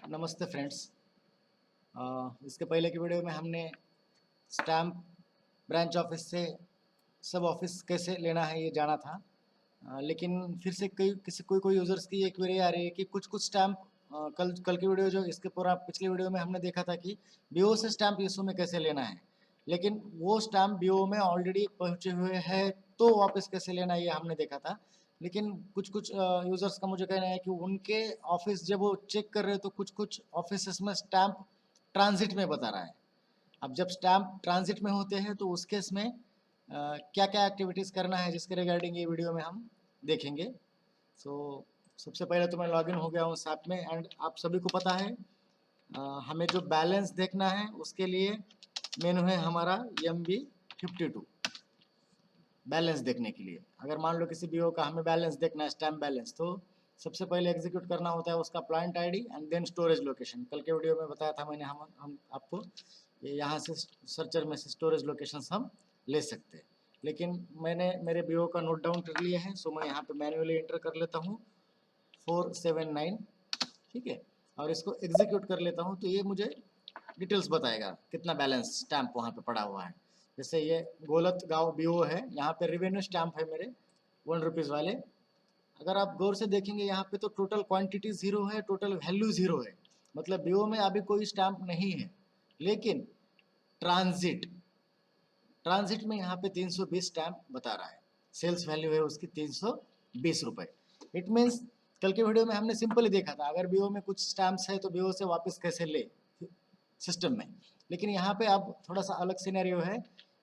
नमस्ते फ्रेंड्स। इसके पहले की वीडियो में हमने स्टैम्प ब्रांच ऑफिस से सब ऑफिस कैसे लेना है ये जाना था। लेकिन फिर से कोई यूज़र्स की एक क्वेरी आ रही है कि कुछ स्टैम्प कल कल की वीडियो जो इसके पूरा पिछले वीडियो में हमने देखा था कि बीओ से स्टैम्प ईशू में कैसे लेना है, लेकिन वो स्टैम्प बीओ में ऑलरेडी पहुँचे हुए हैं तो वापस कैसे लेना है ये हमने देखा था। लेकिन कुछ यूज़र्स का मुझे कहना है कि उनके ऑफिस जब वो चेक कर रहे हैं तो कुछ ऑफिस में स्टैम्प ट्रांजिट में बता रहा है। अब जब स्टैम्प ट्रांजिट में होते हैं तो उस केस में क्या क्या एक्टिविटीज़ करना है जिसके रिगार्डिंग ये वीडियो में हम देखेंगे। सो सबसे पहले तो मैं लॉगिन हो गया हूँ उस ऐप में एंड आप सभी को पता है हमें जो बैलेंस देखना है उसके लिए मेनू है हमारा MB52 बैलेंस देखने के लिए। अगर मान लो किसी बीओ का हमें बैलेंस देखना है स्टैम्प बैलेंस, तो सबसे पहले एग्जीक्यूट करना होता है उसका plant ID and then storage location. कल के वीडियो में बताया था मैंने हम आपको ये यहाँ से सर्चर में से स्टोरेज लोकेशंस हम ले सकते हैं। लेकिन मैंने मेरे बीओ का नोट डाउन कर लिया है, सो मैं यहाँ पे मैन्युअली एंटर कर लेता हूँ 479, ठीक है, और इसको एग्जीक्यूट कर लेता हूँ तो ये मुझे डिटेल्स बताएगा कितना बैलेंस स्टैम्प वहाँ पे पड़ा हुआ है। जैसे ये गोलत गांव बीओ है, यहाँ पे रिवेन्यू स्टैम्प है मेरे ₹1 वाले। अगर आप गौर से देखेंगे यहाँ पे तो टोटल क्वांटिटी ज़ीरो है, टोटल वैल्यू ज़ीरो है, मतलब बीओ में अभी कोई स्टैम्प नहीं है। लेकिन ट्रांजिट ट्रांजिट में यहाँ पे 320 स्टैम्प बता रहा है, सेल्स वैल्यू है उसकी ₹320। इट मीन्स कल के वीडियो में हमने सिंपल ही देखा था अगर बीओ में कुछ स्टैम्प्स है तो बीओ से वापस कैसे ले सिस्टम में। लेकिन यहाँ पे अब थोड़ा सा अलग सिनेरियो है।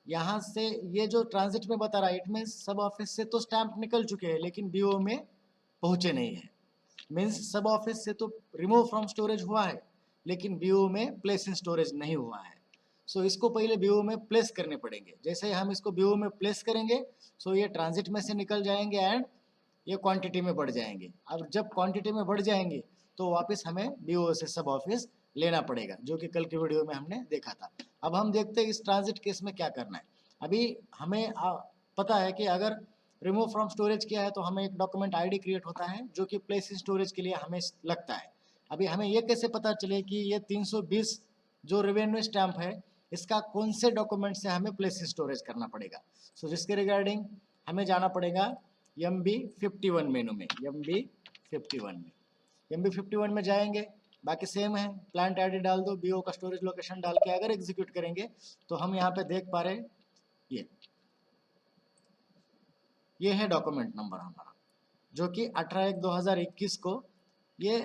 यहाँ से ये जो ट्रांजिट में बता रहा है इट मीन्स सब ऑफिस से तो स्टैम्प निकल चुके हैं लेकिन बीओ में पहुँचे नहीं है। मीन्स सब ऑफिस से तो रिमूव फ्रॉम स्टोरेज हुआ है लेकिन बीओ में प्लेस इन स्टोरेज नहीं हुआ है। सो इसको पहले बीओ में प्लेस करने पड़ेंगे। जैसे हम इसको बीओ में प्लेस करेंगे सो ये ट्रांजिट में से निकल जाएंगे एंड ये क्वांटिटी में बढ़ जाएंगे। अब जब क्वांटिटी में बढ़ जाएंगे तो वापस हमें बीओ से सब ऑफिस लेना पड़ेगा, जो कि कल की वीडियो में हमने देखा था। अब हम देखते हैं इस ट्रांजिट केस में क्या करना है। अभी हमें पता है कि अगर रिमूव फ्रॉम स्टोरेज किया है तो हमें एक डॉक्यूमेंट आईडी क्रिएट होता है जो कि प्लेस इन स्टोरेज के लिए हमें लगता है। अभी हमें ये कैसे पता चले कि ये 320 जो रेवेन्यू स्टैम्प है इसका कौन से डॉक्यूमेंट से हमें प्लेस इन स्टोरेज करना पड़ेगा। सो जिसके रिगार्डिंग हमें जाना पड़ेगा MB51 मेनू में। MB51 में जाएंगे, बाकी सेम है, प्लांट आईडी डाल दो, बीओ का स्टोरेज लोकेशन डाल के अगर एग्जीक्यूट करेंगे तो हम यहाँ पे देख पा रहे ये है डॉक्यूमेंट नंबर हमारा, जो कि 18/1/2021 को ये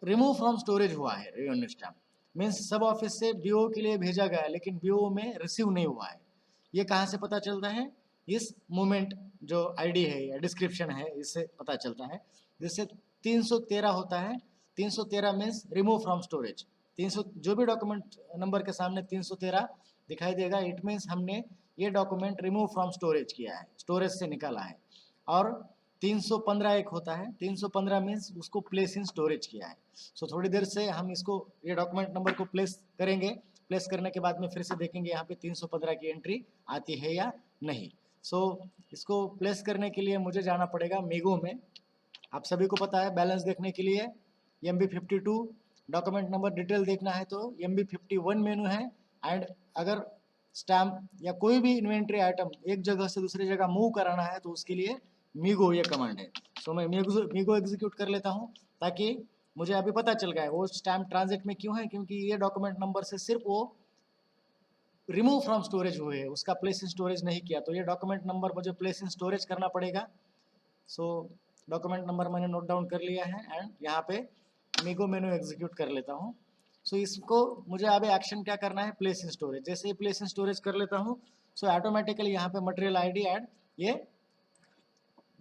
रिमूव फ्रॉम स्टोरेज हुआ है। रेवेन्यू स्टैम्प मीन्स सब ऑफिस से बीओ के लिए भेजा गया लेकिन बीओ में रिसीव नहीं हुआ है। ये कहाँ से पता चलता है? इस मोमेंट जो आईडी है या डिस्क्रिप्शन है इससे पता चलता है। जैसे 313 होता है, 313 मीन्स रिमूव फ्रॉम स्टोरेज। 300 जो भी डॉक्यूमेंट नंबर के सामने 313 दिखाई देगा इट मीन्स हमने ये डॉक्यूमेंट रिमूव फ्रॉम स्टोरेज किया है, स्टोरेज से निकाला है। और 315 एक होता है, 315 मीन्स उसको प्लेस इन स्टोरेज किया है। सो थोड़ी देर से हम इसको ये डॉक्यूमेंट नंबर को प्लेस करेंगे, प्लेस करने के बाद में फिर से देखेंगे यहाँ पे 315 की एंट्री आती है या नहीं। सो इसको प्लेस करने के लिए मुझे जाना पड़ेगा मीगो में। आप सभी को पता है बैलेंस देखने के लिए MB52 डॉक्यूमेंट नंबर डिटेल देखना है तो MB51 मेनू है। एंड अगर स्टैम्प या कोई भी इन्वेंट्री आइटम एक जगह से दूसरी जगह मूव कराना है तो उसके लिए मीगो ये कमांड है। सो मैं मीगो एग्जीक्यूट कर लेता हूँ ताकि मुझे अभी पता चल गया है वो स्टैम्प ट्रांजिट में क्यों है, क्योंकि ये डॉक्यूमेंट नंबर से सिर्फ वो रिमूव फ्रॉम स्टोरेज हुए है, उसका प्लेस इन स्टोरेज नहीं किया, तो ये डॉक्यूमेंट नंबर मुझे प्लेस इन स्टोरेज करना पड़ेगा। सो डॉक्यूमेंट नंबर मैंने नोट डाउन कर लिया है एंड यहाँ पे मीगो मेनू एग्जीक्यूट कर लेता हूँ। सो इसको मुझे अभी एक्शन क्या करना है, प्लेस इन स्टोरेज। जैसे ही प्लेस इन स्टोरेज कर लेता हूँ सो ऑटोमेटिकली यहाँ पे मटेरियल आईडी एंड ये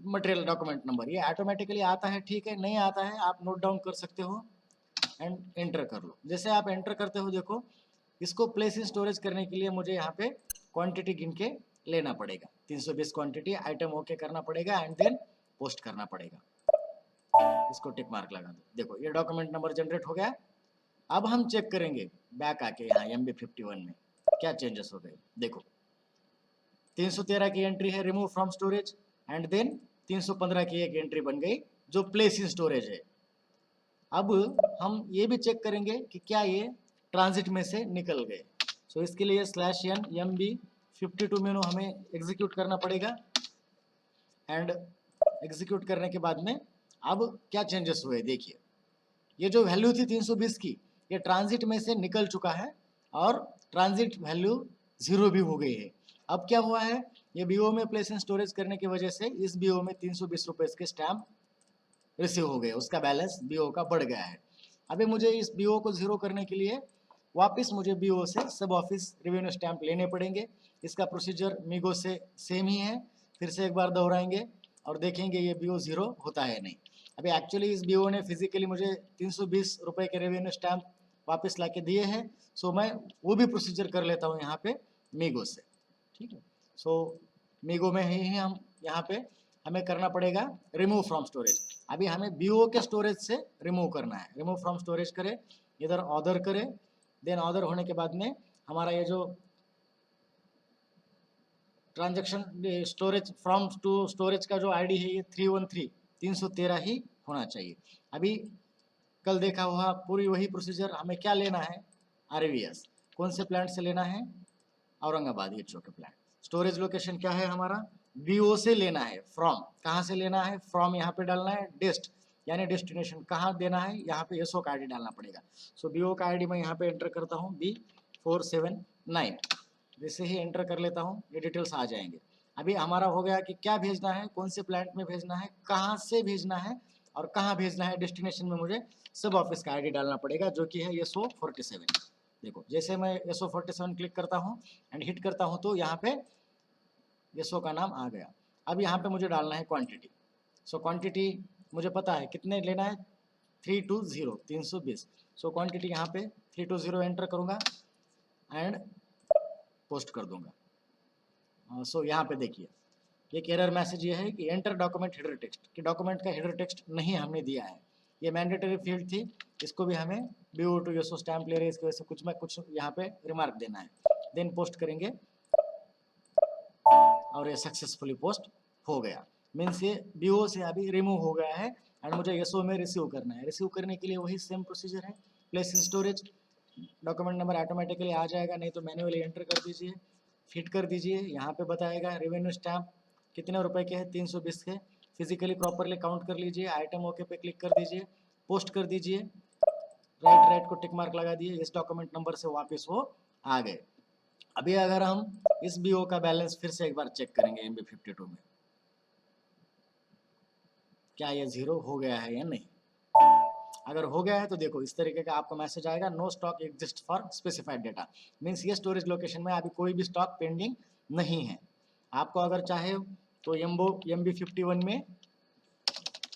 मटेरियल डॉक्यूमेंट नंबर ये ऑटोमेटिकली आता है। ठीक है, नहीं आता है आप नोट डाउन कर सकते हो एंड एंटर कर लो। जैसे आप एंटर करते हो देखो इसको प्लेस इन स्टोरेज करने के लिए मुझे यहाँ पे क्वांटिटी गिन के लेना पड़ेगा, 320 क्वांटिटी आइटम ओके करना पड़ेगा एंड देन पोस्ट करना पड़ेगा। इसको टिक मार्क लगा दो। देखो ये डॉक्यूमेंट नंबर जनरेट हो गया। अब हम चेक करेंगे बैक आके यहाँ MB51 में क्या चेंजेस हो गए। देखो 313 की एंट्री है remove from storage and then 315 की एक एंट्री बन गई जो प्लेस इन स्टोरेज है। अब हम ये भी चेक करेंगे कि क्या ये ट्रांजिट में से निकल गए। सो इसके लिए /n MB52 मेनू हमें एग्जीक्यूट करना पड़ेगा। एंड एग्जीक्यूट करने के बाद में अब क्या चेंजेस हुए देखिए, ये जो वैल्यू थी 320 की, ये ट्रांजिट में से निकल चुका है और ट्रांजिट वैल्यू 0 भी हो गई है। अब क्या हुआ है, ये बीओ में प्लेस इन स्टोरेज करने की वजह से इस बीओ में 320 रुपए के स्टैम्प रिसीव हो गए, उसका बैलेंस बीओ का बढ़ गया है। अभी मुझे इस बीओ को 0 करने के लिए वापस मुझे बीओ से सब ऑफिस रेवेन्यू स्टैम्प लेने पड़ेंगे। इसका प्रोसीजर मीगो से सेम ही है, फिर से एक बार दोहराएंगे और देखेंगे ये बीओ 0 होता है नहीं। अभी एक्चुअली इस बीओ ने फिजिकली मुझे 320 रुपए के रेवेन्यू स्टैम्प वापस ला के दिए हैं। सो मैं वो भी प्रोसीजर कर लेता हूँ यहाँ पे मीगो से, ठीक है। सो मीगो में ही हम यहाँ पे हमें करना पड़ेगा रिमूव फ्रॉम स्टोरेज। अभी हमें बीओ के स्टोरेज से रिमूव करना है। रिमूव फ्रॉम स्टोरेज करें, इधर ऑर्डर करें, देन ऑर्डर होने के बाद में हमारा ये जो transaction storage from to storage का जो आईडी है ये 313 ही होना चाहिए। अभी कल देखा हुआ पूरी वही प्रोसीजर, हमें क्या लेना है, आरवीएस। कौन से प्लांट से लेना है, औरंगाबाद ये छोटे प्लांट। स्टोरेज लोकेशन क्या है हमारा, बीओ से लेना है। फ्रॉम कहाँ से लेना है, फ्रॉम यहाँ पे डालना है। डेस्ट यानी डेस्टिनेशन कहाँ देना है, यहाँ पे एसओ का आईडी डालना पड़ेगा। सो बीओ का आईडी मैं यहाँ पे एंटर करता हूँ B479, जैसे ही एंटर कर लेता हूँ ये डिटेल्स आ जाएंगे। अभी हमारा हो गया कि क्या भेजना है, कौन से प्लांट में भेजना है, कहाँ से भेजना है और कहाँ भेजना है। डेस्टिनेशन में मुझे सब ऑफिस का आईडी डालना पड़ेगा जो कि है SO47। देखो जैसे मैं SO47 क्लिक करता हूँ एंड हिट करता हूँ तो यहाँ पे SO का नाम आ गया। अब यहाँ पे मुझे डालना है क्वांटिटी। सो क्वांटिटी मुझे पता है कितने लेना है, 320 सो क्वांटिटी यहाँ पे 320 एंटर करूँगा एंड पोस्ट कर दूंगा। सो यहाँ पे देखिए एक एरर मैसेज ये है कि एंटर डॉक्यूमेंट हेडर टेक्स्ट, कि डॉक्यूमेंट का हेडर टेक्स्ट नहीं हमने दिया है। ये मैंडेटरी फील्ड थी, इसको भी हमें BO टू SO स्टैम्प ले रहे हैं, इसकी वजह से कुछ यहाँ पे रिमार्क देना है। देन पोस्ट करेंगे और ये सक्सेसफुली पोस्ट हो गया। मीन्स ये BO से अभी रिमूव हो गया है एंड मुझे SO में रिसीव करना है। रिसीव करने के लिए वही सेम प्रोसीजर है, place in storage. Document number automatically आ जाएगा, नहीं तो मैन्युअली एंटर कर दीजिए, फिट कर दीजिए। यहाँ पे बताएगा रेवेन्यू स्टैम्प कितने रुपए के हैं, 320 के। फिजिकली प्रॉपरली काउंट कर लीजिए, आइटम ओके पे क्लिक कर दीजिए, पोस्ट कर दीजिए, राइट को टिक मार्क लगा दिए। इस डॉक्यूमेंट नंबर से वापस वो आ गए। अभी अगर हम इस BO का बैलेंस फिर से एक बार चेक करेंगे MB52 में, क्या ये 0 हो गया है या नहीं। अगर हो गया है तो देखो इस तरीके का आपको मैसेज आएगा, no stock exist for specified data. Means ये स्टोरेज लोकेशन में अभी कोई भी स्टॉक पेंडिंग नहीं है। आपको अगर चाहे तो MB51 में,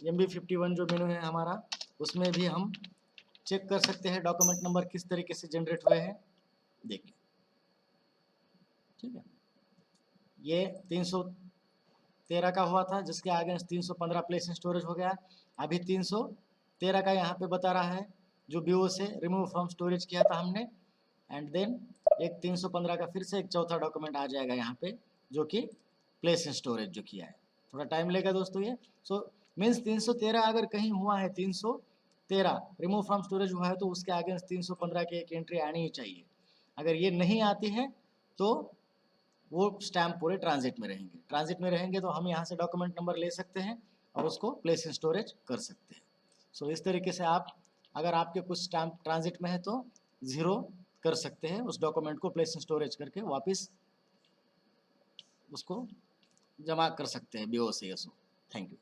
MB51 जो मेनू है हमारा, उसमें भी हम चेक कर सकते हैं डॉक्यूमेंट नंबर किस तरीके से जनरेट हुए हैं। देखिए ठीक है, ये 313 का हुआ था जिसके आगे 315 प्लेस इन स्टोरेज हो गया। अभी 313 का यहाँ पे बता रहा है जो BO से रिमूव फ्रॉम स्टोरेज किया था हमने। एंड देन एक 315 का फिर से एक चौथा डॉक्यूमेंट आ जाएगा यहाँ पे जो कि प्लेस इन स्टोरेज जो किया है। थोड़ा टाइम लेगा दोस्तों ये। सो मीन्स 313 अगर कहीं हुआ है, 313 रिमूव फ्रॉम स्टोरेज हुआ है तो उसके आगे 315 की एक एंट्री आनी ही चाहिए। अगर ये नहीं आती है तो वो स्टैम्प पूरे ट्रांजिट में रहेंगे। ट्रांजिट में रहेंगे तो हम यहाँ से डॉक्यूमेंट नंबर ले सकते हैं और उसको प्लेस इन स्टोरेज कर सकते हैं। सो इस तरीके से आप अगर आपके कुछ स्टैम्प ट्रांजिट में है तो 0 कर सकते हैं, उस डॉक्यूमेंट को प्लेस इन स्टोरेज करके वापस उसको जमा कर सकते हैं BO से SO। Thank you.